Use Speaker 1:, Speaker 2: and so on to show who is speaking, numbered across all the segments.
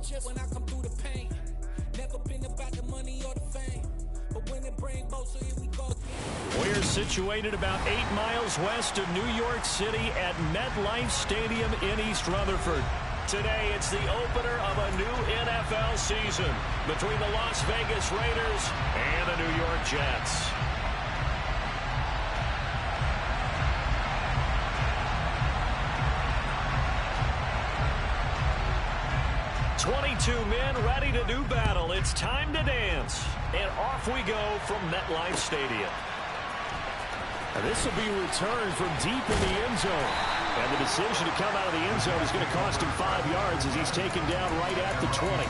Speaker 1: shit when I come through the pain. Never been about the money or the fame. But when it bring both, so here we go.
Speaker 2: We're situated about 8 miles west of New York City at MetLife Stadium in East Rutherford. Today, it's the opener of a new NFL season between the Las Vegas Raiders and the New York Jets. Men ready to do battle. It's time to dance. And off we go from MetLife Stadium.
Speaker 3: And this will be returned from deep in the end zone. And the decision to come out of the end zone is going to cost him 5 yards as he's taken down right at the 20.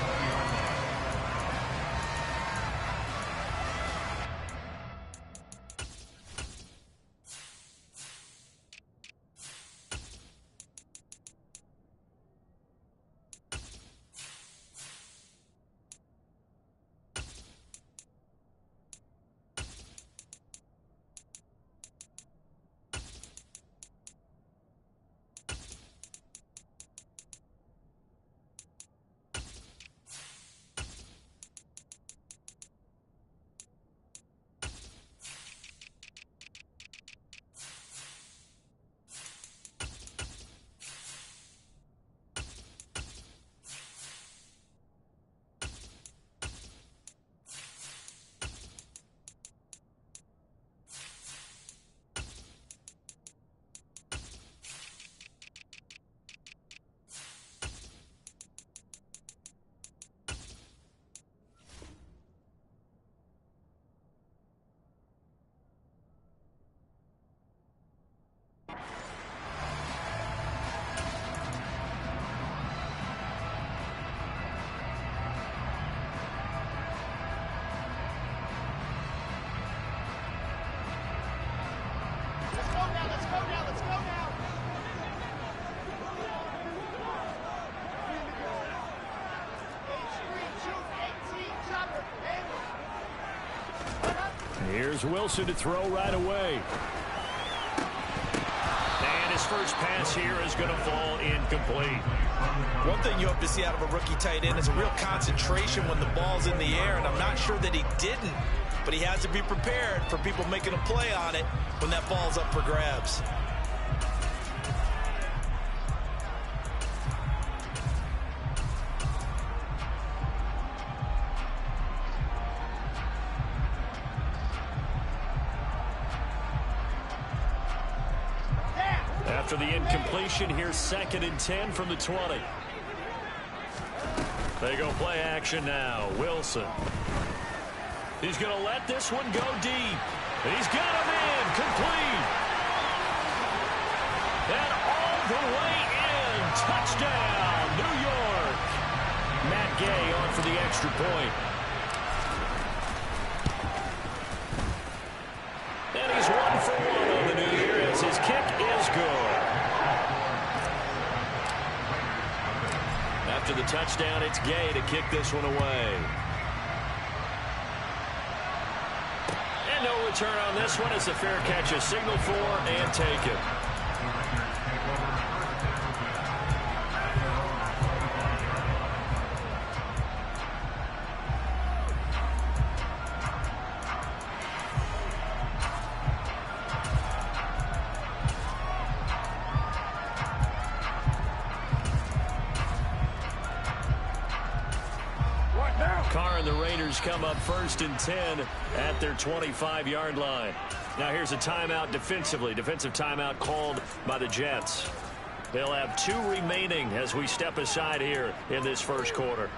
Speaker 3: Here's Wilson to throw right away.
Speaker 2: And his first pass here is going to fall incomplete.
Speaker 4: One thing you hope to see out of a rookie tight end is a real concentration when the ball's in the air, and I'm not sure that he didn't, but he has to be prepared for people making a play on it when that ball's up for grabs.
Speaker 2: After the incompletion, here's 2nd and 10 from the 20. They go play action now. Wilson. He's going to let this one go deep. He's got him in. Complete. And all the way in. Touchdown, New York. Matt Gay on for the extra point. And he's 1 for 1 on the new year as his kick is good. After the touchdown, it's Gay to kick this one away. And no return on this one. It's a fair catch, a signal for, and take it. Carr and the Raiders come up 1st and 10 at their 25-yard line. Now here's a timeout defensively. Defensive timeout called by the Jets. They'll have 2 remaining as we step aside here in this first quarter.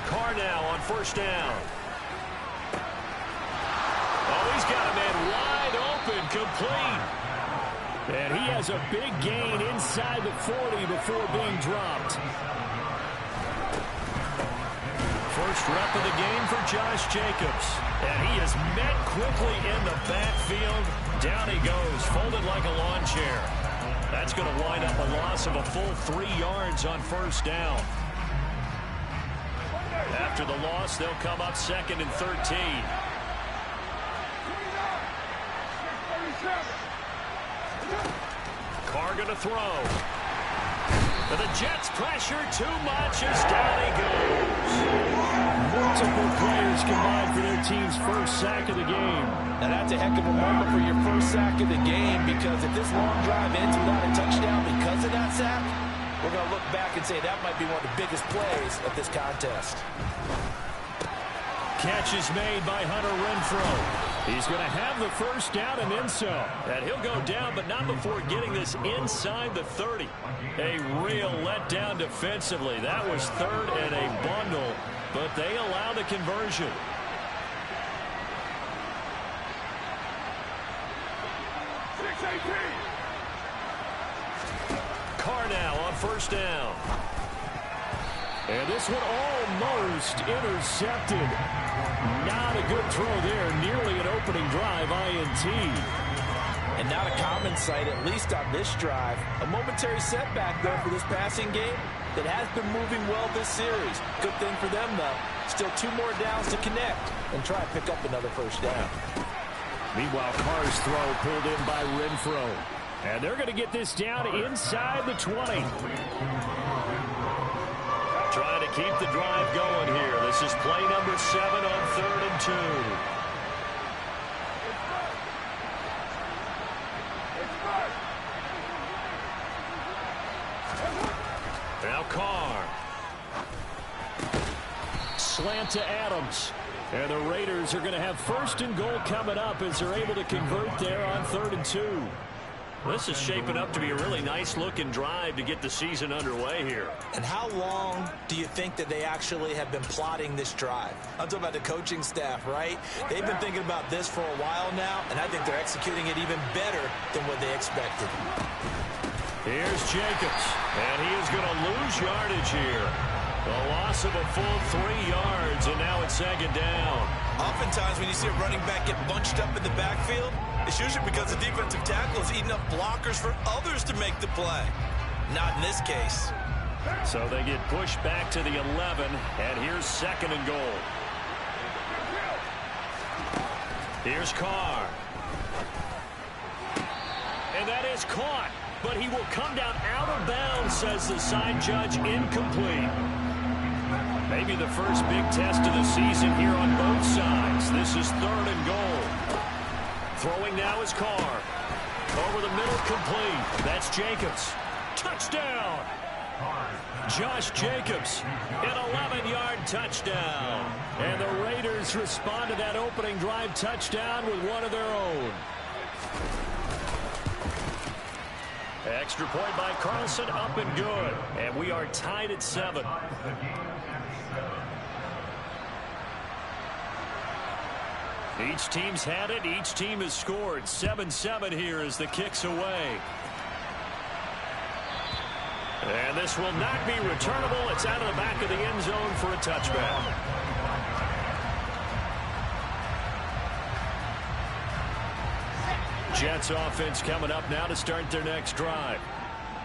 Speaker 2: Carr now on 1st down. Oh, he's got a man wide open, complete. And he has a big gain inside the 40 before being dropped. First rep of the game for Josh Jacobs. And he is met quickly in the backfield. Down he goes, folded like a lawn chair. That's going to wind up a loss of a full 3 yards on 1st down. After the loss, they'll come up 2nd and 13. Carr going to throw. The Jets pressure too much as down he goes. Multiple players combined for their team's first sack of the game.
Speaker 4: Now that's a heck of a moment for your first sack of the game, because if this long drive ends without a touchdown because of that sack, we're going to look back and say that might be one of the biggest plays of this contest.
Speaker 2: Catch is made by Hunter Renfrow. He's going to have the first down and then some. And he'll go down, but not before getting this inside the 30. A real letdown defensively. That was 3rd and a bundle, but they allow the conversion. Carr now on first down. And this one almost intercepted. Not a good throw there. Nearly an opening drive INT.
Speaker 4: And not a common sight, at least on this drive. A momentary setback, though, for this passing game that has been moving well this series. Good thing for them, though. Still 2 more downs to connect and try and pick up another first down.
Speaker 2: Meanwhile, Carr's throw pulled in by Renfrow. And they're going to get this down inside the 20. Trying to keep the drive going here. This is play number 7 on 3rd and 2. Now Carr. Slant to Adams. And the Raiders are going to have 1st and goal coming up as they're able to convert there on 3rd and 2. This is shaping up to be a really nice-looking drive to get the season underway here.
Speaker 4: And how long do you think that they actually have been plotting this drive? I'm talking about the coaching staff, right? They've been thinking about this for a while now, and I think they're executing it even better than what they expected.
Speaker 2: Here's Jacobs, and he is going to lose yardage here. The loss of a full 3 yards, and now it's 2nd down.
Speaker 4: Oftentimes when you see a running back get bunched up in the backfield, it's usually because the defensive tackle is eating up blockers for others to make the play. Not in this case.
Speaker 2: So they get pushed back to the 11, and here's 2nd and goal. Here's Carr. And that is caught, but he will come down out of bounds, says the side judge, incomplete. Maybe the first big test of the season here on both sides. This is 3rd and goal. Throwing now is Carr. Over the middle, complete. That's Jacobs. Touchdown! Josh Jacobs, an 11-yard touchdown. And the Raiders respond to that opening drive touchdown with one of their own. Extra point by Carlson, up and good. And we are tied at 7. Each team's had it. Each team has scored. 7-7 here as the kick's away. And this will not be returnable. It's out of the back of the end zone for a touchback. Jets offense coming up now to start their next drive.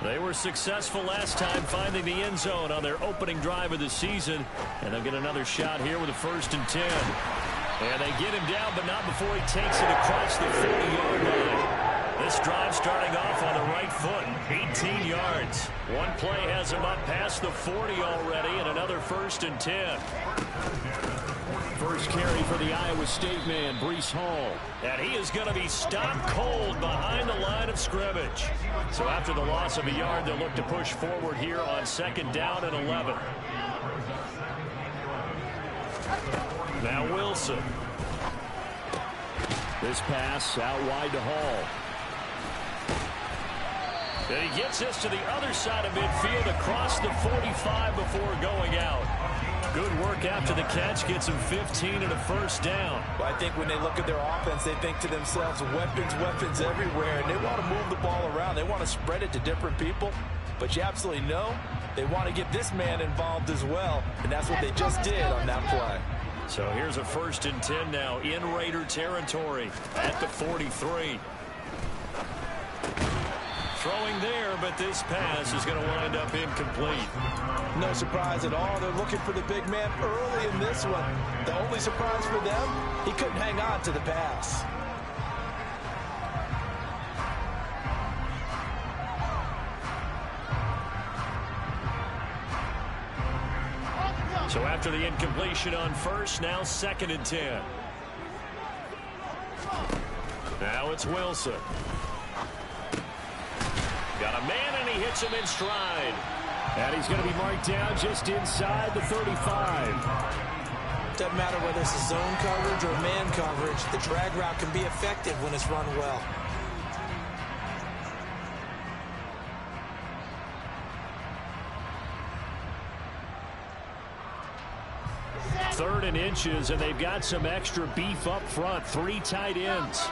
Speaker 2: They were successful last time finding the end zone on their opening drive of the season. And they'll get another shot here with a 1st and 10. And they get him down, but not before he takes it across the 40-yard line. This drive starting off on the right foot, 18 yards. One play has him up past the 40 already, and another 1st and 10. First carry for the Iowa State man, Breece Hall. And he is going to be stopped cold behind the line of scrimmage. So after the loss of a yard, they'll look to push forward here on 2nd down and 11. Now Wilson. This pass out wide to Hall. And he gets this to the other side of midfield across the 45 before going out. Good work after the catch. Gets him 15 and a 1st down.
Speaker 4: Well, I think when they look at their offense, they think to themselves, weapons everywhere. And they want to move the ball around. They want to spread it to different people. But you absolutely know they want to get this man involved as well. And that's what they just did on that play.
Speaker 2: So here's a 1st and 10 now in Raider territory at the 43. throwing there, but this pass is going to wind up incomplete.
Speaker 4: No surprise at all. They're looking for the big man early in this one. The only surprise for them, he couldn't hang on to the pass.
Speaker 2: So after the incompletion on first, now 2nd and 10. Now it's Wilson. Got a man, and he hits him in stride.
Speaker 3: And he's going to be marked down just inside the 35.
Speaker 4: Doesn't matter whether it's a zone coverage or man coverage. The drag route can be effective when it's run well.
Speaker 3: Third and inches, and they've got some extra beef up front. 3 tight ends.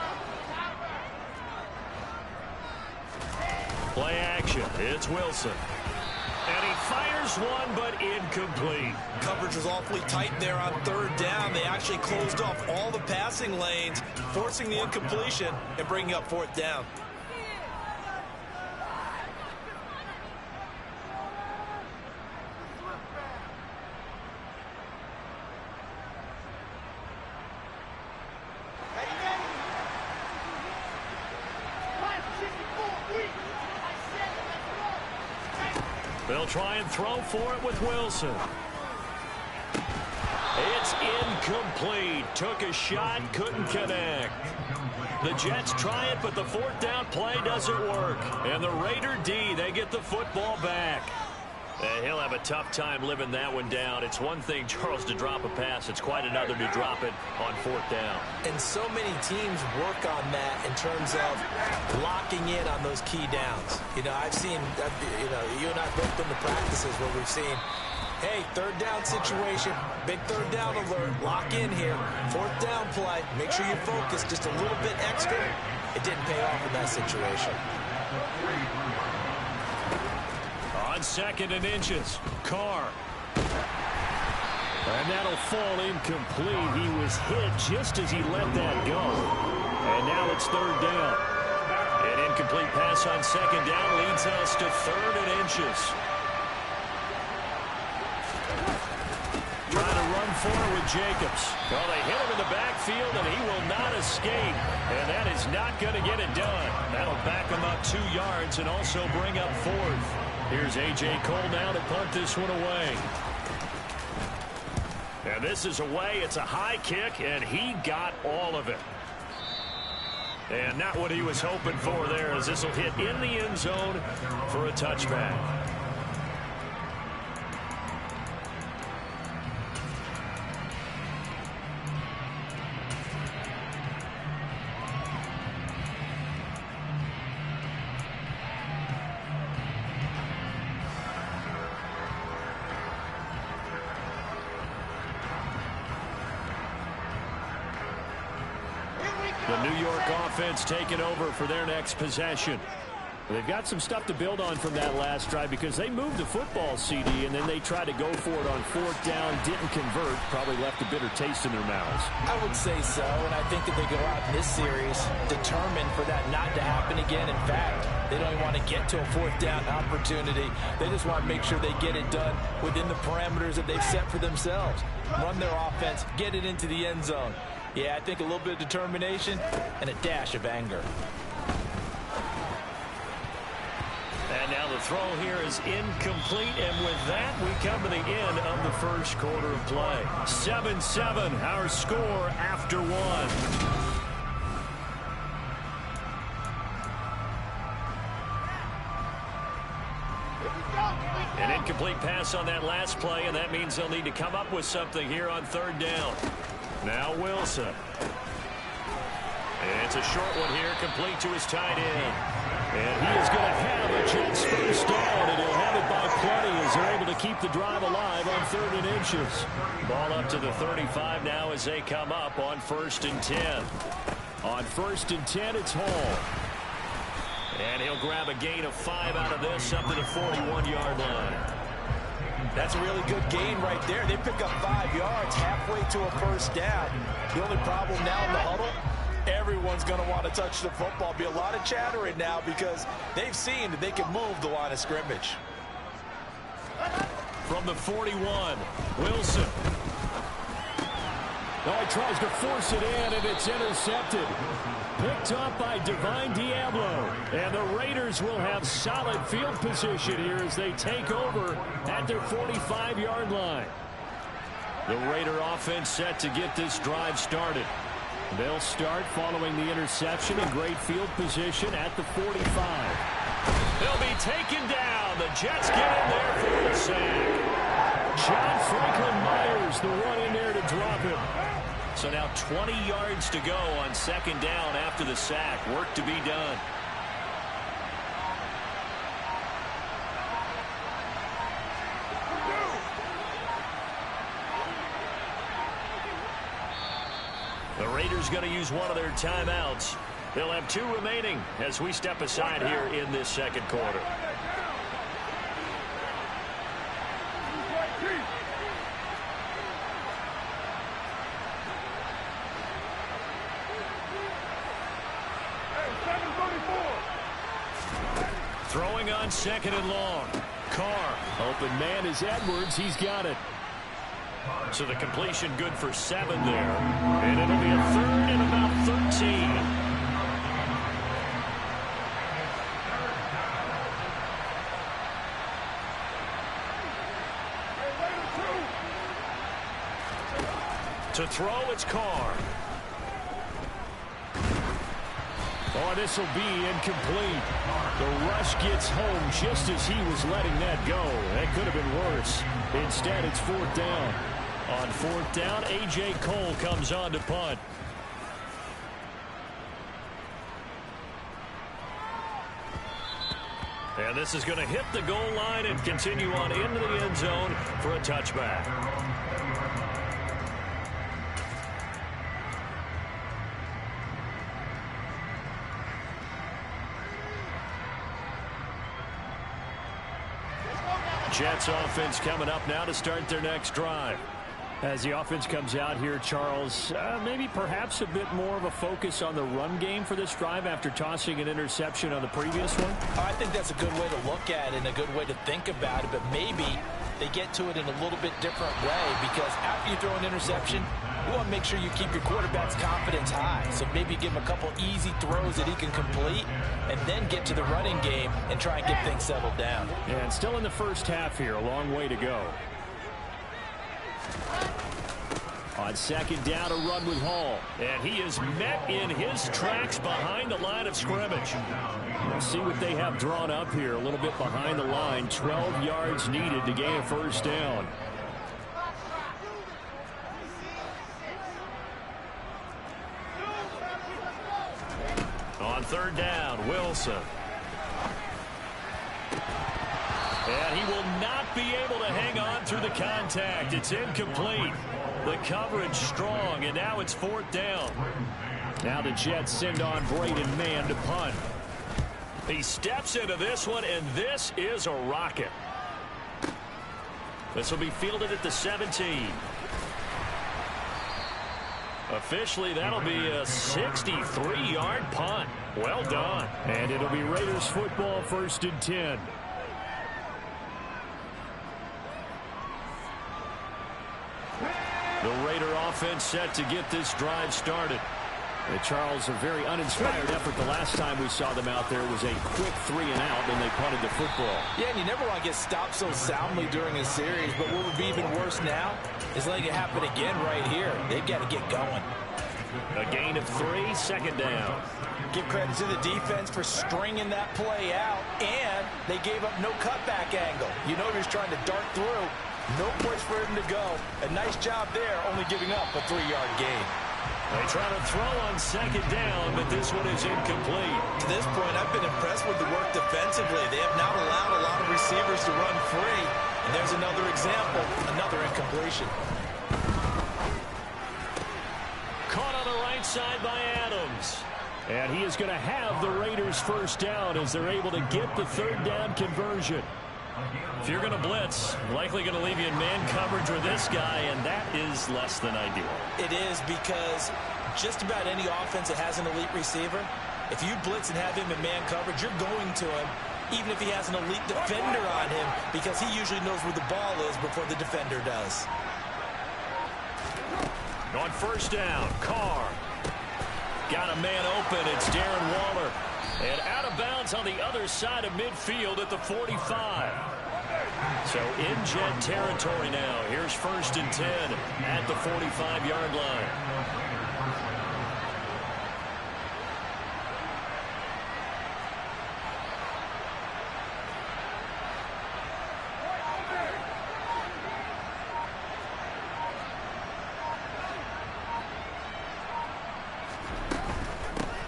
Speaker 2: Play action. It's Wilson. And he fires one, but incomplete.
Speaker 4: Coverage was awfully tight there on 3rd down. They actually closed off all the passing lanes, forcing the incompletion and bringing up 4th down.
Speaker 2: They'll try and throw for it with Wilson. It's incomplete. Took a shot, couldn't connect. The Jets try it, but the 4th down play doesn't work. And the Raider D, they get the football back. He'll have a tough time living that one down. It's one thing, Charles, to drop a pass. It's quite another to drop it on 4th down.
Speaker 4: And so many teams work on that in terms of locking in on those key downs. You know, I've seen, you and I both been to practices where we've seen, hey, 3rd down situation, big 3rd down alert, lock in here, 4th down play, make sure you focus just a little bit extra. It didn't pay off in that situation.
Speaker 2: On 2nd and inches, Carr.
Speaker 3: And that'll fall incomplete. He was hit just as he let that go. And now it's 3rd down.
Speaker 2: An incomplete pass on 2nd down leads us to 3rd and inches. Trying to run forward with Jacobs. Well, they hit him in the backfield, and he will not escape. And that is not going to get it done. That'll back him up 2 yards and also bring up 4th. Here's A.J. Cole now to punt this one away. And this is away. It's a high kick, and he got all of it. And not what he was hoping for there, as this will hit in the end zone for a touchback. The New York offense taking over for their next possession.
Speaker 3: They've got some stuff to build on from that last drive because they moved the football, CD, and then they tried to go for it on 4th down, didn't convert, probably left a bitter taste in their mouths.
Speaker 4: I would say so, and I think that they go out in this series determined for that not to happen again. In fact, they don't even want to get to a 4th down opportunity. They just want to make sure they get it done within the parameters that they've set for themselves. Run their offense, get it into the end zone. Yeah, I think a little bit of determination and a dash of anger.
Speaker 2: And now the throw here is incomplete, and with that, we come to the end of the first quarter of play. 7-7, our score after 1. An incomplete pass on that last play, and that means they'll need to come up with something here on 3rd down. Now Wilson. And it's a short one here, complete to his tight end.
Speaker 3: And he is going to have a Jets first down, and he'll have it by plenty as they're able to keep the drive alive on 3rd and inches.
Speaker 2: Ball up to the 35 now as they come up on 1st and 10.
Speaker 3: On 1st and 10, it's Hall.
Speaker 2: And he'll grab a gain of 5 out of this up to the 41-yard line.
Speaker 4: That's a really good gain right there. They pick up 5 yards halfway to a first down. The only problem now in the huddle, everyone's going to want to touch the football. Be a lot of chattering now because they've seen that they can move the line of scrimmage.
Speaker 2: From the 41, Wilson. Oh, he tries to force it in, and it's intercepted. Picked up by Divine Diablo. And the Raiders will have solid field position here as they take over at their 45-yard line. The Raider offense set to get this drive started. They'll start following the interception in great field position at the 45. They'll be taken down. The Jets get in there for the sack. John Franklin Myers, the one in there to drop him. So now 20 yards to go on second down after the sack. Work to be done. The Raiders going to use one of their timeouts. They'll have 2 remaining as we step aside here in this second quarter. Throwing on second and long. Carr. Open man is Edwards. He's got it. So the completion good for 7 there. And it'll be a 3rd and about 13. To throw, it's Carr. Oh, this will be incomplete. The rush gets home just as he was letting that go. That could have been worse. Instead, it's 4th down. On 4th down, A.J. Cole comes on to punt. And this is going to hit the goal line and continue on into the end zone for a touchback. Jets offense coming up now to start their next drive. As the offense comes out here, Charles, maybe perhaps a bit more of a focus on the run game for this drive after tossing an interception on the previous one?
Speaker 4: I think that's a good way to look at it and a good way to think about it, but maybe they get to it in a little bit different way because after you throw an interception, you want to make sure you keep your quarterback's confidence high. So maybe give him a couple easy throws that he can complete and then get to the running game and try and get things settled down.
Speaker 2: And still in the first half here, a long way to go. On second down, a run with Hall. And he is met in his tracks behind the line of scrimmage. Let's see what they have drawn up here. A little bit behind the line. 12 yards needed to gain a first down. On third down, Wilson. And he will not be able to hang on through the contact. It's incomplete. The coverage strong, and now it's 4th down. Now the Jets send on Braden Mann to punt. He steps into this one, and this is a rocket. This will be fielded at the 17. Officially, that'll be a 63-yard punt. Well done. And it'll be Raiders football, 1st and 10. The Raider offense set to get this drive started. Charles, a very uninspired effort the last time we saw them out there was a quick 3 and out, and they punted the football.
Speaker 4: Yeah, and you never want to get stopped so soundly during a series, but what would be even worse now is letting it happen again right here. They've got to get going.
Speaker 2: A gain of 3, 2nd down.
Speaker 4: Give credit to the defense for stringing that play out, and they gave up no cutback angle. You know he was trying to dart through. No place for him to go. A nice job there, only giving up a 3-yard gain.
Speaker 2: They try to throw on second down, but this one is incomplete.
Speaker 4: To this point, I've been impressed with the work defensively. They have not allowed a lot of receivers to run free. And there's another example, another incompletion.
Speaker 2: Caught on the right side by Adams. And he is going to have the Raiders first down as they're able to get the 3rd down conversion. If you're going to blitz, likely going to leave you in man coverage with this guy, and that is less than ideal.
Speaker 4: It is because just about any offense that has an elite receiver, if you blitz and have him in man coverage, you're going to him, even if he has an elite defender on him, because he usually knows where the ball is before the defender does.
Speaker 2: On first down, Carr. Got a man open. It's Darren Waller. And out of bounds on the other side of midfield at the 45. So in Jet territory now. Here's 1st and 10 at the 45-yard line.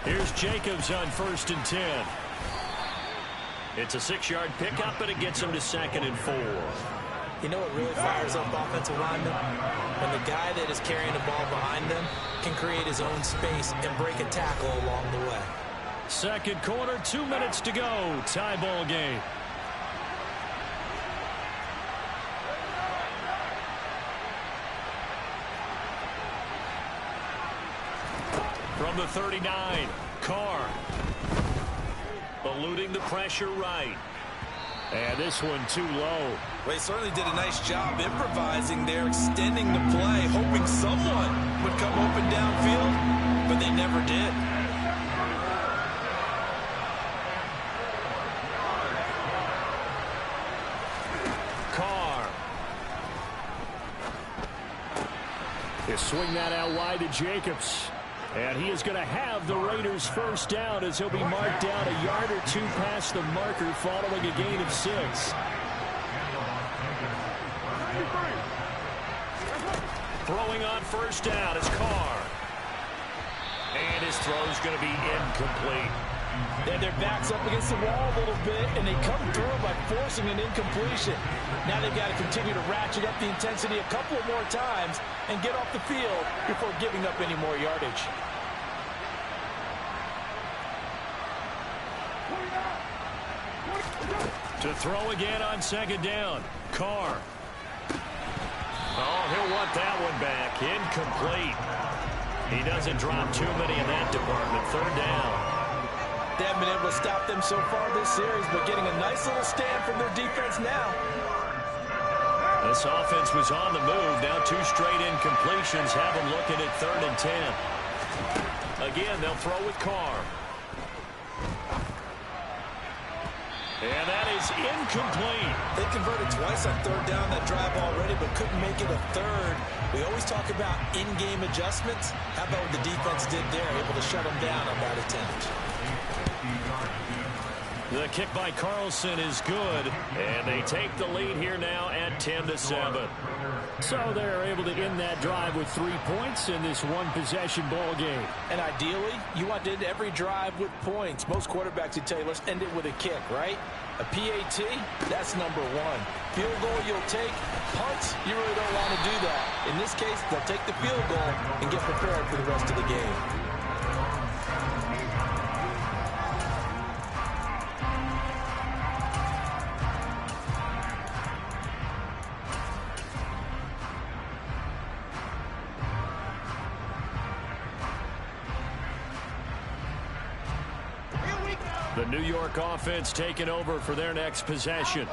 Speaker 2: Here's Jacobs on 1st and 10. It's a 6-yard pickup, but it gets him to 2nd and 4.
Speaker 4: You know what really fires up offensive linemen? When the guy that is carrying the ball behind them can create his own space and break a tackle along the way.
Speaker 2: Second quarter, 2 minutes to go. Tie ball game. From the 39, Carr. Eluding the pressure right. And this one too low.
Speaker 4: Well, he certainly did a nice job improvising there, extending the play, hoping someone would come open downfield, but they never did.
Speaker 2: Carr. He'll swing that out wide to Jacobs. And he is going to have the Raiders first down as he'll be marked down a yard or two past the marker following a gain of 6. Throwing on first down is Carr. And his throw is going to be incomplete.
Speaker 4: And their back's up against the wall a little bit, and they come through by forcing an incompletion. Now they've got to continue to ratchet up the intensity a couple more times and get off the field before giving up any more yardage.
Speaker 2: To throw again on 2nd down, Carr. Oh, he'll want that one back. Incomplete. He doesn't drop too many in that department. 3rd down.
Speaker 4: They haven't been able to stop them so far this series, but getting a nice little stand from their defense now.
Speaker 2: This offense was on the move. Now 2 straight incompletions have them looking at 3rd and 10. Again, they'll throw with Carr. And that is incomplete.
Speaker 4: They converted twice on 3rd down that drive already, but couldn't make it a 3rd. We always talk about in-game adjustments. How about what the defense did there, able to shut them down on that attempt?
Speaker 2: The kick by Carlson is good, and they take the lead here now at 10-7. So they're able to end that drive with 3 points in this one-possession ball game.
Speaker 4: And ideally, you want to end every drive with points. Most quarterbacks would tell you, let's end it with a kick, right? A PAT, that's #1. Field goal you'll take. Punts, you really don't want to do that. In this case, they'll take the field goal and get prepared for the rest of the game.
Speaker 2: The New York offense taking over for their next possession.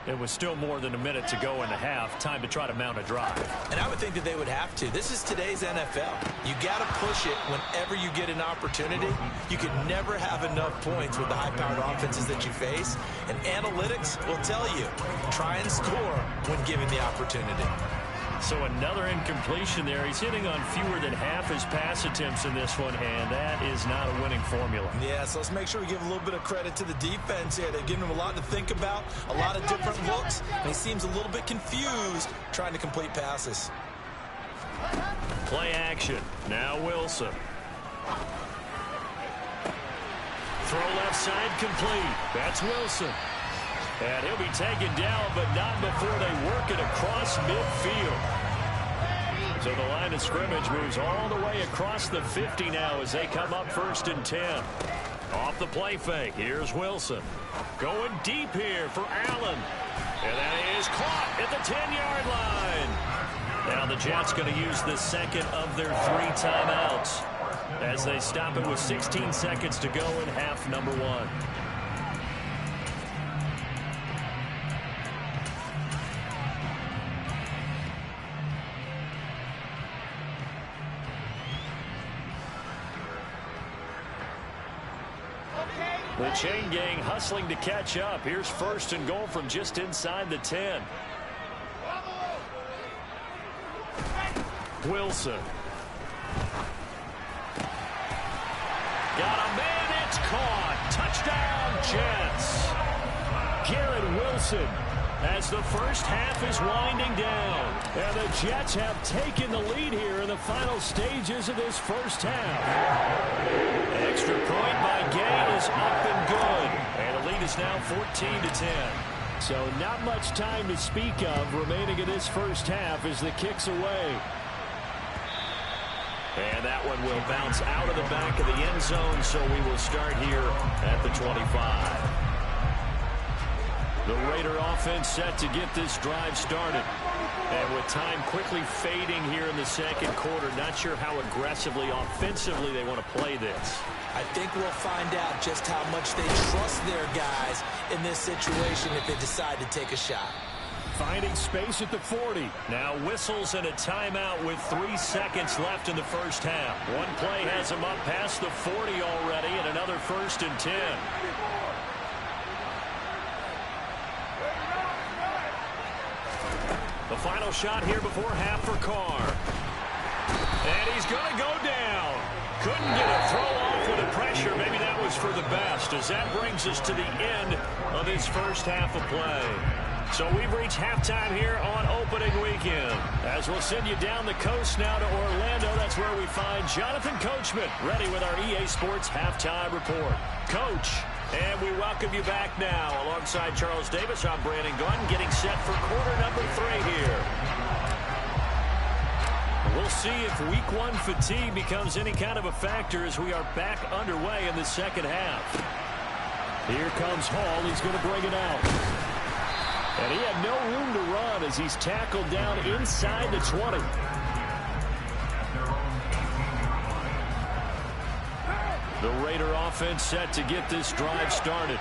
Speaker 2: It was still more than a minute to go in the half. Time to try to mount a drive.
Speaker 4: And I would think that they would have to. This is today's NFL. You got to push it whenever you get an opportunity. You can never have enough points with the high-powered offenses that you face. And analytics will tell you, try and score when given the opportunity.
Speaker 2: So another incompletion there. He's hitting on fewer than half his pass attempts in this one, and that is not a winning formula.
Speaker 4: Yeah, so let's make sure we give a little bit of credit to the defense here. They've given him a lot to think about, a lot of different looks, and he seems a little bit confused trying to complete passes.
Speaker 2: Play action. Now Wilson. Throw left side complete. That's Wilson. And he'll be taken down, but not before they work it across midfield. So the line of scrimmage moves all the way across the 50 now as they come up 1st and 10. Off the play fake, here's Wilson. Going deep here for Allen. And that is caught at the 10-yard line. Now the Jets going to use the second of their 3 timeouts as they stop it with 16 seconds to go in half number 1. The chain gang hustling to catch up. Here's 1st and goal from just inside the 10. Wilson. Got a man, it's caught. Touchdown, Jets. Garrett Wilson as the first half is winding down. And the Jets have taken the lead here in the final stages of this first half. Extra point by Gay is up and good. And the lead is now 14-10. So not much time to speak of remaining in this first half as the kick's away. And that one will bounce out of the back of the end zone, so we will start here at the 25. The Raider offense set to get this drive started. And with time quickly fading here in the second quarter, not sure how aggressively, offensively they want to play this.
Speaker 4: I think we'll find out just how much they trust their guys in this situation if they decide to take a shot.
Speaker 2: Finding space at the 40. Now whistles and a timeout with 3 seconds left in the first half. One play has him up past the 40 already, and another 1st and 10. The final shot here before half for Carr. And he's going to go down. Couldn't get a throw off with the pressure. Maybe that was for the best, as that brings us to the end of his first half of play. So we've reached halftime here on opening weekend. As we'll send you down the coast now to Orlando, that's where we find Jonathan Coachman, ready with our EA Sports Halftime Report. Coach, and we welcome you back now. Alongside Charles Davis, I'm Brandon Gunn, getting set for quarter number 3 here. We'll see if week 1 fatigue becomes any kind of a factor as we are back underway in the second half. Here comes Hall. He's going to bring it out. And he had no room to run as he's tackled down inside the 20. The Raider offense set to get this drive started.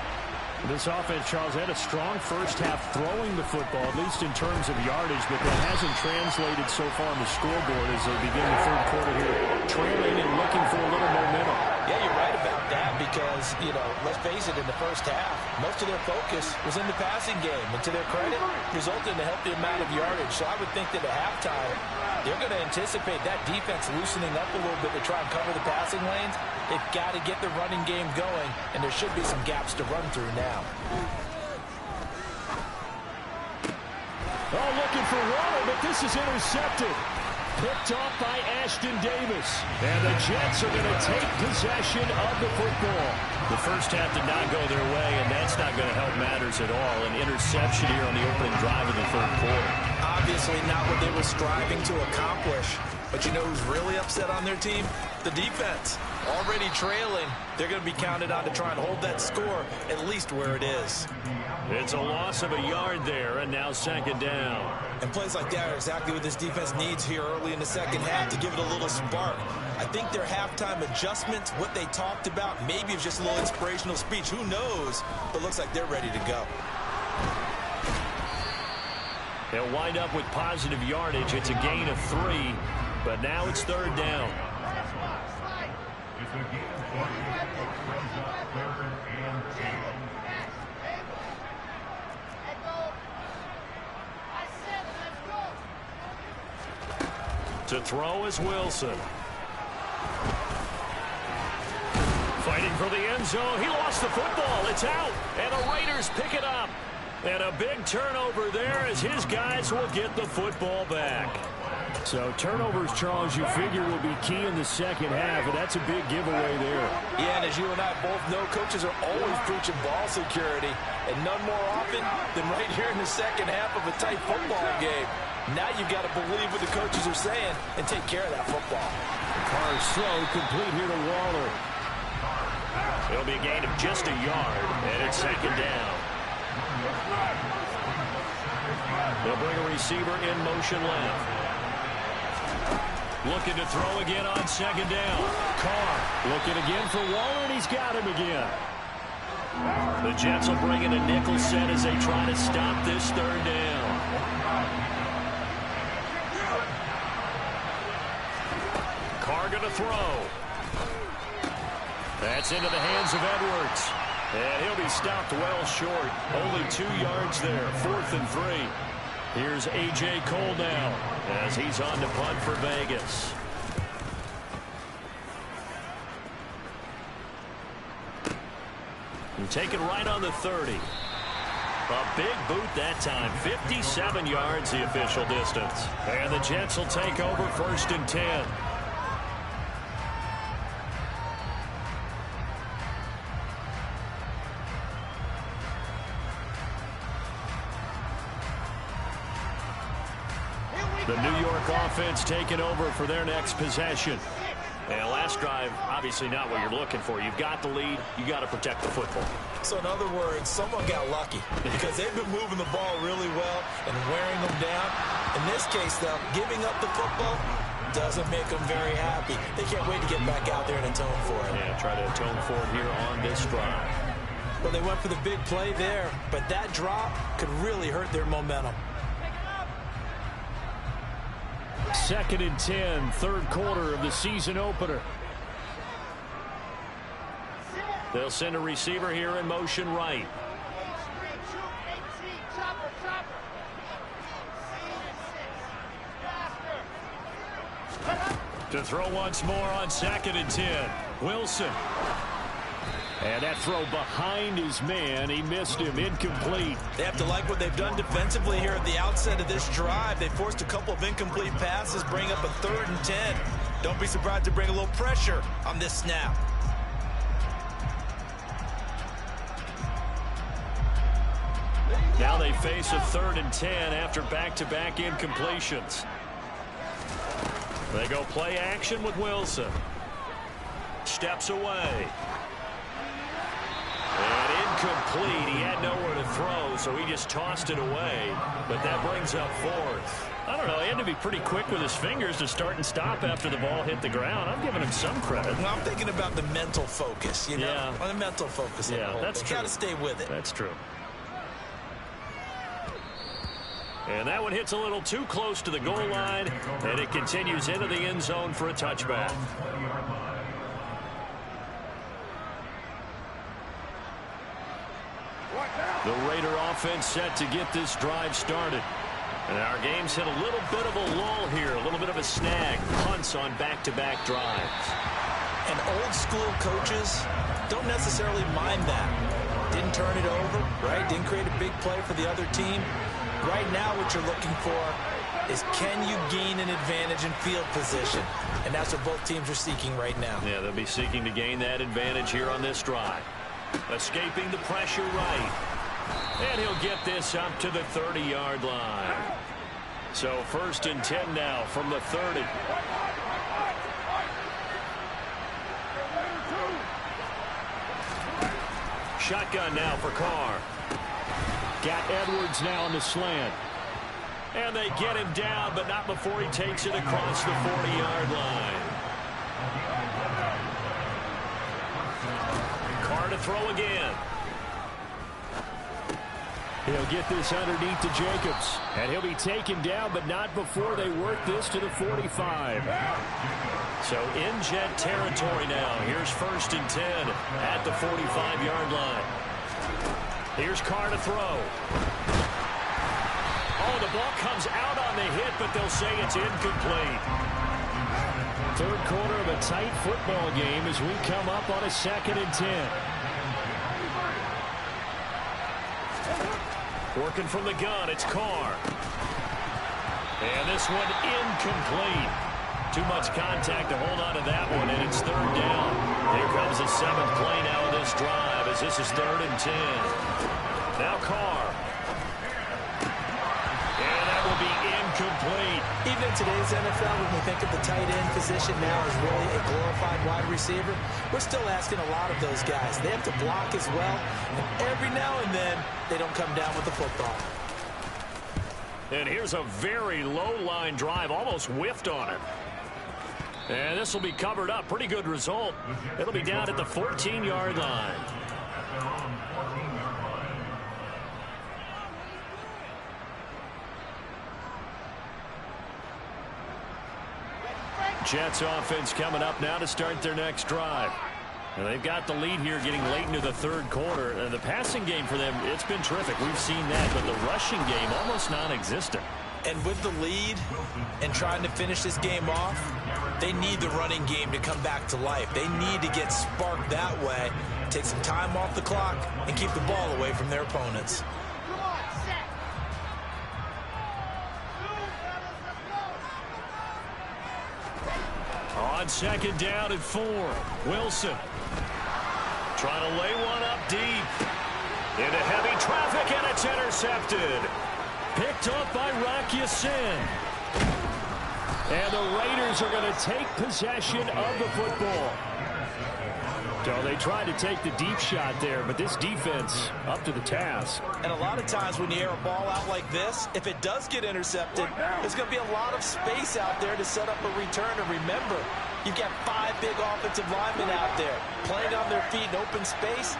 Speaker 2: This offense, Charles, had a strong first half throwing the football, at least in terms of yardage, but that hasn't translated so far on the scoreboard as they begin the third quarter here, trailing and looking for a little momentum.
Speaker 4: Yeah, you're right about that because, let's face it, in the first half, most of their focus was in the passing game. And to their credit, resulted in a healthy amount of yardage. So I would think that at halftime, they're going to anticipate that defense loosening up a little bit to try and cover the passing lanes. They've got to get the running game going, and there should be some gaps to run through now.
Speaker 2: Oh, looking for Waller, but this is intercepted. Picked off by Ashton Davis. And the Jets are going to take possession of the football. The first half did not go their way, and that's not going to help matters at all. An interception here on the opening drive of the third quarter.
Speaker 4: Obviously not what they were striving to accomplish. But you know who's really upset on their team? The defense. Already trailing. They're going to be counted on to try and hold that score at least where it is.
Speaker 2: It's a loss of a yard there, and now second down.
Speaker 4: And plays like that are exactly what this defense needs here early in the second half to give it a little spark. I think their halftime adjustments, what they talked about, maybe it's just a little inspirational speech. Who knows? But looks like they're ready to go.
Speaker 2: They'll wind up with positive yardage. It's a gain of 3, but now it's third down. To throw is Wilson. Fighting for the end zone. He lost the football. It's out. And the Raiders pick it up. And a big turnover there as his guys will get the football back. So turnovers, Charles, you figure will be key in the second half, and that's a big giveaway there.
Speaker 4: Yeah, and as you and I both know, coaches are always preaching ball security, and none more often than right here in the second half of a tight football game. Now you've got to believe what the coaches are saying and take care of that football.
Speaker 2: Carr's throw complete here to Waller. It'll be a gain of just a yard, and it's second down. They'll bring a receiver in motion left. Looking to throw again on second down. Carr looking again for Waller, and he's got him again. The Jets will bring in a nickel set as they try to stop this third down. Carr going to throw. That's into the hands of Edwards. And he'll be stopped well short. Only 2 yards there. 4th and 3. Here's A.J. Cole now as he's on to punt for Vegas. And take it right on the 30. A big boot that time. 57 yards the official distance. And the Jets will take over 1st and 10. The New York offense taking over for their next possession. And last drive, obviously not what you're looking for. You've got the lead. You got to protect the football.
Speaker 4: So in other words, someone got lucky because they've been moving the ball really well and wearing them down. In this case, though, giving up the football doesn't make them very happy. They can't wait to get back out there and atone for it.
Speaker 2: Yeah, try to atone for it here on this drive.
Speaker 4: Well, they went for the big play there, but that drop could really hurt their momentum.
Speaker 2: 2nd and 10, 3rd quarter of the season opener. They'll send a receiver here in motion right. To throw once more on 2nd and 10. Wilson. And that throw behind his man. He missed him. Incomplete.
Speaker 4: They have to like what they've done defensively here at the outset of this drive. They forced a couple of incomplete passes, bring up a 3rd and 10. Don't be surprised to bring a little pressure on this snap.
Speaker 2: Now they face a 3rd and 10 after back-to-back incompletions. They go play action with Wilson. Steps away. And incomplete. He had nowhere to throw, so he just tossed it away. But that brings up 4th. I don't know. He had to be pretty quick with his fingers to start and stop after the ball hit the ground. I'm giving him some credit.
Speaker 4: Well, I'm thinking about the mental focus, you know?
Speaker 2: Yeah.
Speaker 4: On the mental focus.
Speaker 2: Yeah, that's true.
Speaker 4: Got to stay with it.
Speaker 2: That's true. And that one hits a little too close to the goal line, and it continues into the end zone for a touchback. The Raider offense set to get this drive started. And our game's hit a little bit of a lull here, a little bit of a snag. Punts on back-to-back drives.
Speaker 4: And old-school coaches don't necessarily mind that. Didn't turn it over, right? Didn't create a big play for the other team. Right now what you're looking for is can you gain an advantage in field position? And that's what both teams are seeking right now.
Speaker 2: Yeah, they'll be seeking to gain that advantage here on this drive. Escaping the pressure right. And he'll get this up to the 30-yard line. So 1st and 10 now from the 30. Shotgun now for Carr. Got Edwards now on the slant. And they get him down, but not before he takes it across the 40-yard line. Carr to throw again. He'll get this underneath to Jacobs. And he'll be taken down, but not before they work this to the 45. So in Jet territory now. Here's 1st and 10 at the 45-yard line. Here's Carr to throw. Oh, the ball comes out on the hit, but they'll say it's incomplete. 3rd quarter of a tight football game as we come up on a 2nd and 10. Working from the gun, it's Carr. And this one incomplete. Too much contact to hold on to that one, and it's 3rd down. Here comes the 7th play now of this drive as this is 3rd and 10. Now Carr. And that will be incomplete.
Speaker 4: Even in today's NFL, when we think of the tight end position now as really a glorified wide receiver, we're still asking a lot of those guys. They have to block as well, and every now and then they don't come down with the football.
Speaker 2: And here's a very low line drive, almost whiffed on it. And this will be covered up. Pretty good result. It'll be down at the 14-yard line. Jets offense coming up now to start their next drive. And they've got the lead here getting late into the third quarter. And the passing game for them, it's been terrific. We've seen that, but the rushing game almost non-existent.
Speaker 4: And with the lead and trying to finish this game off, they need the running game to come back to life. They need to get sparked that way, take some time off the clock, and keep the ball away from their opponents.
Speaker 2: On second down and 4, Wilson trying to lay one up deep into heavy traffic, and it's intercepted. Picked up by Rock Ya-Sin. And the Raiders are going to take possession of the football. So they tried to take the deep shot there, but this defense up to the task.
Speaker 4: And a lot of times when you air a ball out like this, if it does get intercepted, there's going to be a lot of space out there to set up a return. And remember, you've got 5 big offensive linemen out there playing on their feet in open space.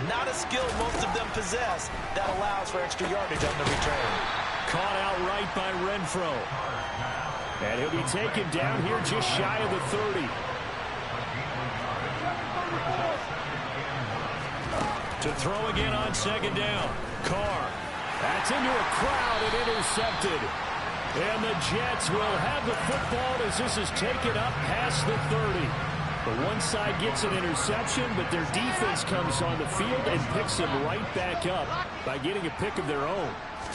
Speaker 4: Not a skill most of them possess that allows for extra yardage on the return.
Speaker 2: Caught out right by Renfro. And he'll be taken down here just shy of the 30. To throw again on second down. Carr. That's into a crowd and intercepted. And the Jets will have the football as this is taken up past the 30. The one side gets an interception, but their defense comes on the field and picks them right back up by getting a pick of their own.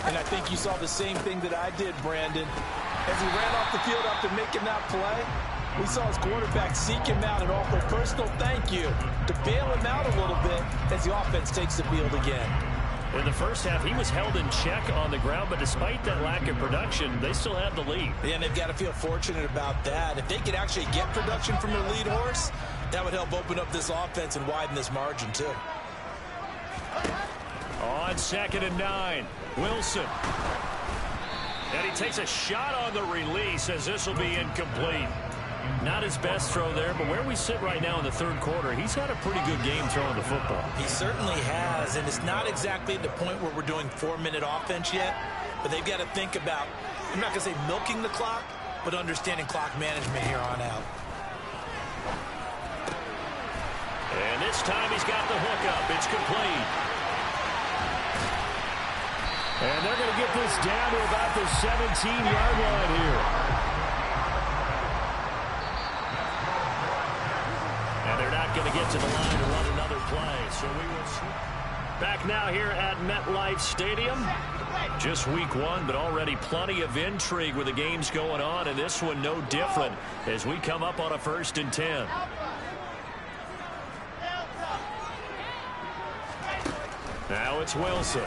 Speaker 4: And I think you saw the same thing that I did, Brandon. As he ran off the field after making that play, we saw his quarterback seek him out and offer a personal thank you to bail him out a little bit as the offense takes the field again.
Speaker 2: In the first half, he was held in check on the ground, but despite that lack of production, they still have the lead.
Speaker 4: Yeah, and they've got to feel fortunate about that. If they could actually get production from their lead horse, that would help open up this offense and widen this margin, too.
Speaker 2: On second and 9, Wilson. And he takes a shot on the release as this will be incomplete. Not his best throw there, but where we sit right now in the third quarter, he's had a pretty good game throwing the football.
Speaker 4: He certainly has, and it's not exactly at the point where we're doing 4-minute offense yet, but they've got to think about, I'm not going to say milking the clock, but understanding clock management here on out.
Speaker 2: And this time he's got the hook up. It's complete. And they're going to get this down to about the 17-yard line here. And they're not going to get to the line to run another play. So we will back now here at MetLife Stadium. Just week 1, but already plenty of intrigue with the games going on. And this one no different as we come up on a 1st and 10. Now it's Wilson.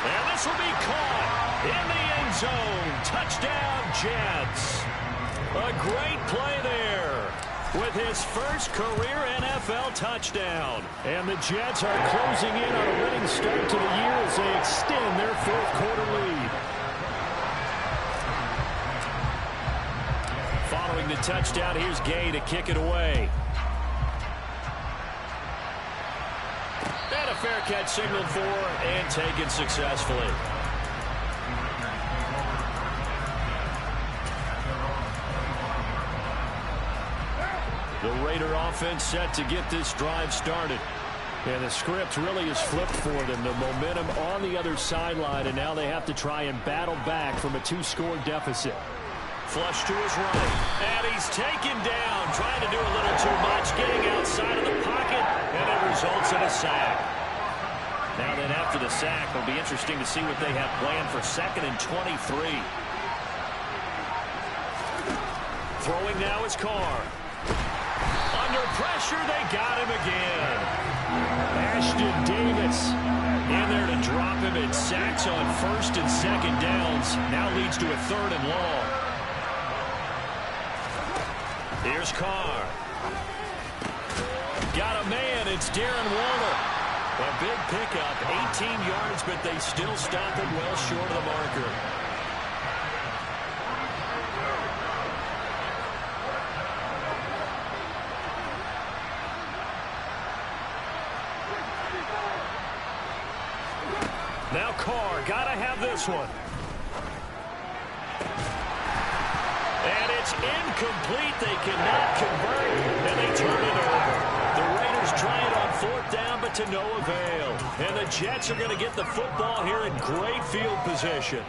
Speaker 2: And this will be caught in the end zone. Touchdown, Jets. A great play there with his first career NFL touchdown. And the Jets are closing in on a winning start to the year as they extend their 4th quarter lead. Following the touchdown, here's Gay to kick it away. And a fair catch signaled for and taken successfully. The Raider offense set to get this drive started. And the script really is flipped for them. The momentum on the other sideline, and now they have to try and battle back from a 2-score deficit. Flush to his right, and he's taken down, trying to do a little too much, getting outside of the pocket, and it results in a sack. Now then, after the sack, it'll be interesting to see what they have planned for 2nd and 23. Throwing now is Carr. Under pressure, they got him again. Ashton Davis in there to drop him. It sacks on 1st and 2nd downs. Now leads to a 3rd and long. Here's Carr. Got a man. It's Darren Waller. A big pickup, 18 yards, but they still stop him well short of the marker. Now Carr, gotta have this one. And it's incomplete. They cannot convert, and they turn it over. The Raiders try it on 4th down, but to no avail. And the Jets are going to get the football here in great field position.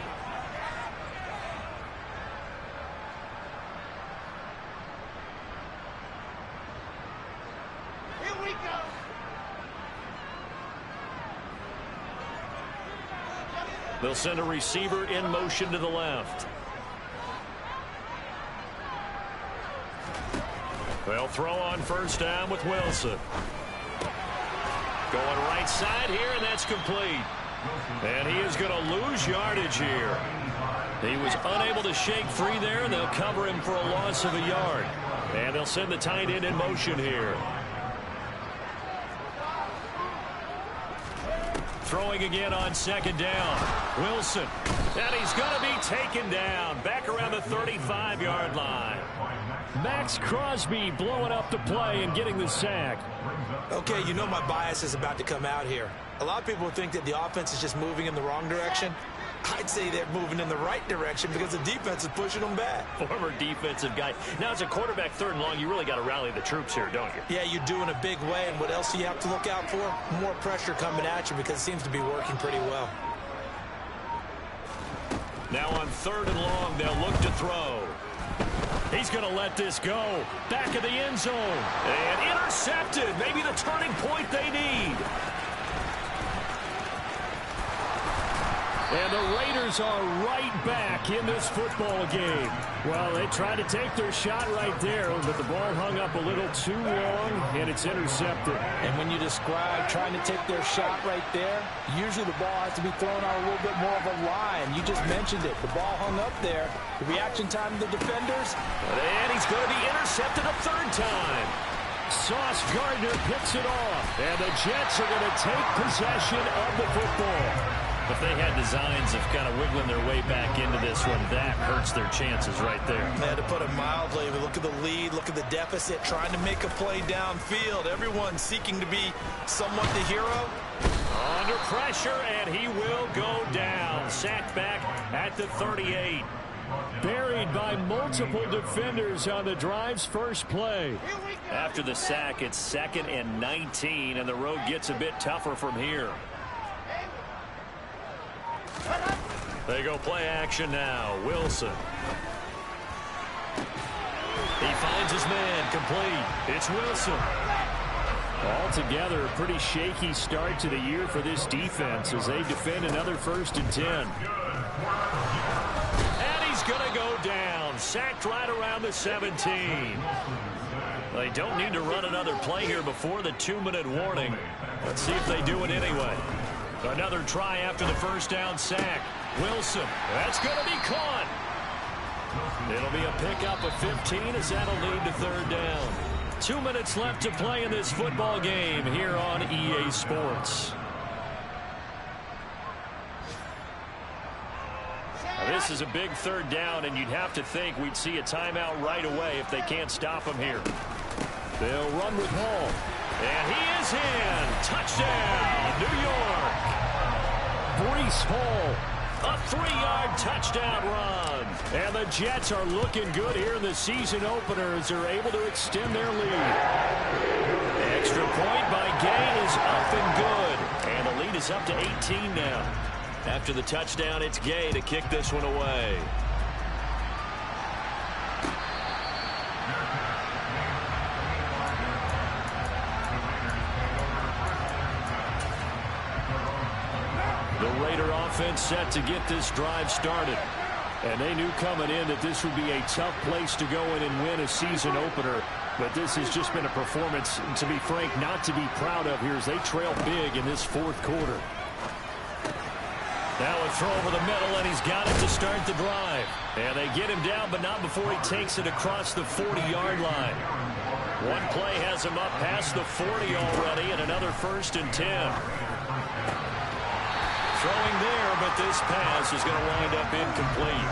Speaker 5: Here we go.
Speaker 2: They'll send a receiver in motion to the left. They'll throw on 1st down with Wilson. Going right side here, and that's complete. And he is going to lose yardage here. He was unable to shake free there, and they'll cover him for a loss of a yard. And they'll send the tight end in motion here. Throwing again on 2nd down. Wilson. And he's going to be taken down. Back around the 35-yard line. Max Crosby blowing up the play and getting the sack.
Speaker 4: Okay, you know my bias is about to come out here. A lot of people think that the offense is just moving in the wrong direction. I'd say they're moving in the right direction because the defense is pushing them back.
Speaker 2: Former defensive guy. Now, as a quarterback 3rd and long, you really got to rally the troops here, don't you?
Speaker 4: Yeah, you do in a big way. And what else do you have to look out for? More pressure coming at you because it seems to be working pretty well.
Speaker 2: Now on 3rd and long, they'll look to throw. He's going to let this go. Back of the end zone. And intercepted. Maybe the turning point they need. And the Raiders are right back in this football game. Well, they tried to take their shot right there, but the ball hung up a little too long, and it's intercepted.
Speaker 6: And when you describe trying to take their shot right there, usually the ball has to be thrown on a little bit more of a line. You just mentioned it. The ball hung up there. The reaction time of the defenders.
Speaker 2: And he's going to be intercepted a 3rd time. Sauce Gardner picks it off, and the Jets are going to take possession of the football. If they had designs of kind of wiggling their way back into this one, that hurts their chances right there.
Speaker 4: Man, to put it mildly, look at the lead, look at the deficit, trying to make a play downfield. Everyone seeking to be somewhat the hero.
Speaker 2: Under pressure, and he will go down. Sacked back at the 38. Buried by multiple defenders on the drive's first play. After the sack, it's 2nd and 19, and the road gets a bit tougher from here. They go play action now. Wilson. He finds his man. Complete. It's Wilson. Altogether, a pretty shaky start to the year for this defense as they defend another 1st and 10. And he's going to go down. Sacked right around the 17. They don't need to run another play here before the 2-minute warning. Let's see if they do it anyway. Another try after the 1st down sack. Wilson, that's going to be caught. It'll be a pickup of 15 as that'll lead to 3rd down. 2 minutes left to play in this football game here on EA Sports. Now, this is a big 3rd down, and you'd have to think we'd see a timeout right away if they can't stop him here. They'll run with Hall. And he is in. Touchdown, New York. Breece Hall, a 3-yard touchdown run. And the Jets are looking good here in the season opener as they're able to extend their lead. Extra point by Gay is up and good. And the lead is up to 18 now. After the touchdown, it's Gay to kick this one away. The Raider offense set to get this drive started. And they knew coming in that this would be a tough place to go in and win a season opener. But this has just been a performance, to be frank, not to be proud of here as they trail big in this 4th quarter. Now a throw over the middle, and he's got it to start the drive. And they get him down, but not before he takes it across the 40-yard line. One play has him up past the 40 already, and another 1st and 10. Throwing there, but this pass is going to wind up incomplete.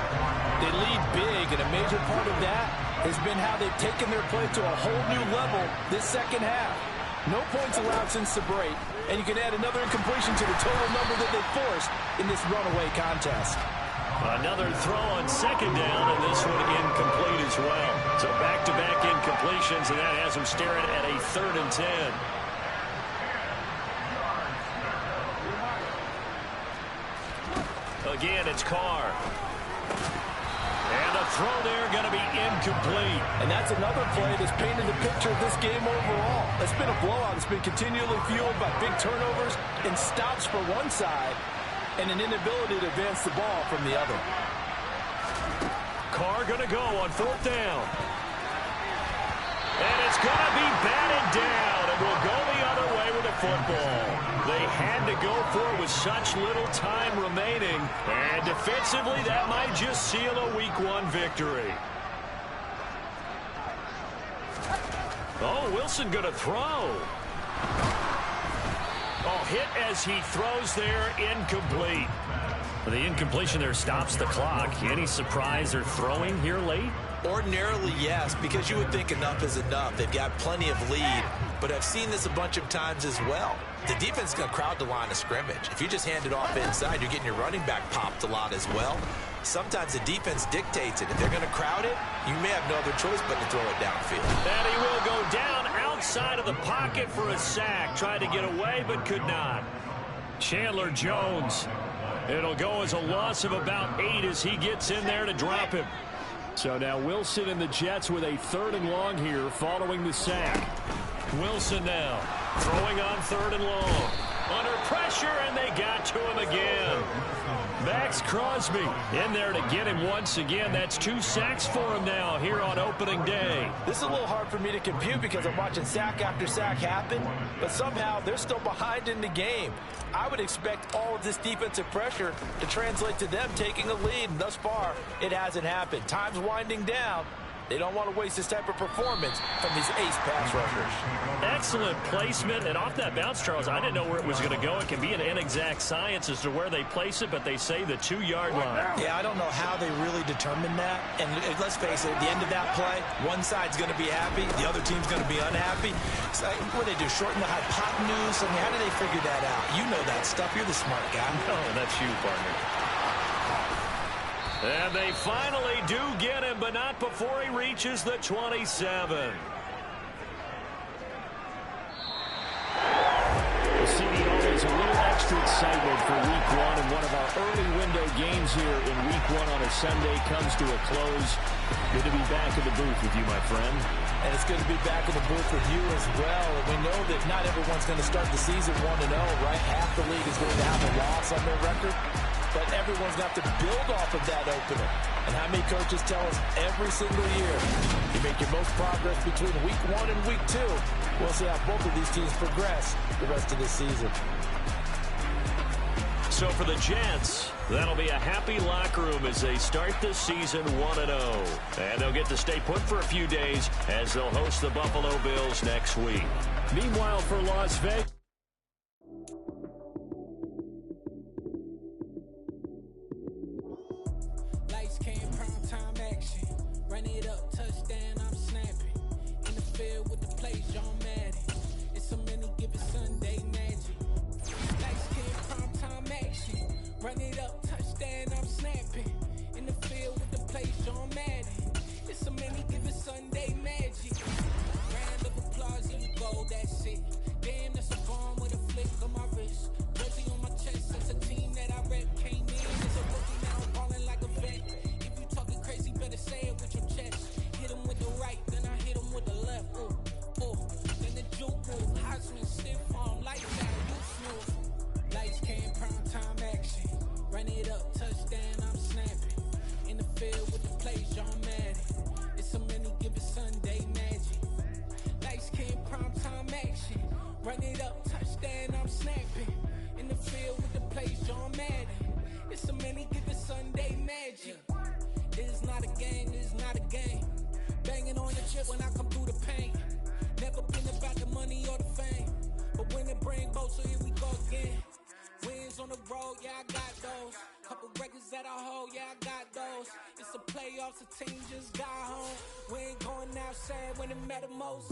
Speaker 6: They lead big, and a major part of that has been how they've taken their play to a whole new level this 2nd half. No points allowed since the break, and you can add another incompletion to the total number that they forced in this runaway contest.
Speaker 2: Another throw on second down, and this one incomplete as well. So back-to-back incompletions, and that has them staring at a 3rd and 10. Again, it's Carr. And the throw there going to be incomplete.
Speaker 6: And that's another play that's painted the picture of this game overall. It's been a blowout. It's been continually fueled by big turnovers and stops for one side and an inability to advance the ball from the other.
Speaker 2: Carr going to go on 4th down. And it's going to be batted down, and will go the other way with the football. They had to go for it with such little time remaining, and defensively that might just seal a Week 1 victory. Oh, Wilson going to throw. Oh, hit as he throws there, incomplete. The incompletion there stops the clock. Any surprise they're throwing here late?
Speaker 4: Ordinarily, yes, because you would think enough is enough. They've got plenty of lead, but I've seen this a bunch of times as well. The defense is going to crowd the line of scrimmage. If you just hand it off inside, you're getting your running back popped a lot as well. Sometimes the defense dictates it. If they're going to crowd it, you may have no other choice but to throw it downfield.
Speaker 2: And he will go down outside of the pocket for a sack. Tried to get away, but could not. Chandler Jones. It'll go as a loss of about 8 as he gets in there to drop him. So now Wilson and the Jets with a 3rd and long here following the sack. Wilson now throwing on 3rd and long. Under pressure, and they got to him again. Max Crosby in there to get him once again. That's 2 sacks for him now here on opening day.
Speaker 6: This is a little hard for me to compute because I'm watching sack after sack happen, but somehow they're still behind in the game. I would expect all of this defensive pressure to translate to them taking a lead, and thus far, it hasn't happened. Time's winding down. They don't want to waste this type of performance from these ace pass rushers.
Speaker 2: Excellent placement, and off that bounce, Charles, I didn't know where it was going to go. It can be an inexact science as to where they place it, but they say the 2-yard line.
Speaker 4: Yeah, I don't know how they really determine that. And let's face it, at the end of that play, one side's going to be happy, the other team's going to be unhappy. It's like, what do they do, shorten the hypotenuse? I mean, how do they figure that out? You know that stuff. You're the smart guy.
Speaker 2: Oh, that's you, partner. And they finally do get him, but not before he reaches the 27. City always a little extra excitement for Week 1, and one of our early window games here in Week 1 on a Sunday comes to a close. Good to be back in the booth with you, my friend.
Speaker 6: And it's good to be back in the booth with you as well. And we know that not everyone's going to start the season 1-0, right? Half the league is going to have a loss on their record. But everyone's got to build off of that opener. And how many coaches tell us every single year, you make your most progress between Week 1 and Week 2. We'll see how both of these teams progress the rest of this season.
Speaker 2: So for the Jets, that'll be a happy locker room as they start the season 1-0. And they'll get to stay put for a few days as they'll host the Buffalo Bills next week. Meanwhile, for Las Vegas,
Speaker 1: run it up, touchdown, I'm snapping. In the field with the play, John Madden. It's so many given Sunday magic. Round of applause, here you go, that's it. Damn, that's a bomb with a flick on my wrist. Jersey on my chest, that's a team that I rep. Came in as a rookie, now I'm balling like a vet. If you talking crazy, better say it with your chest. Hit him with the right, then I hit him with the left. Ooh, ooh. Then the juke move, Heisman, stiff arm, lights out, you smooth. Lights came, prime time action. Run it up, touchdown, I'm snapping. In the field with the play, John Madden. It's so many given Sunday magic. Lights came, prime time action. Run it up, touchdown, I'm snapping. In the field with the play, John Madden. It's so many given Sunday magic. It is not a game, it is not a game. Banging on the chip when I come through the paint. Never been about the money or the fame. But when it bring both, so here we go again. Wins on the road, yeah, I got those. Couple records that I hold, yeah, I got those. It's the playoffs, the team just got home. We ain't going outside when it matter most.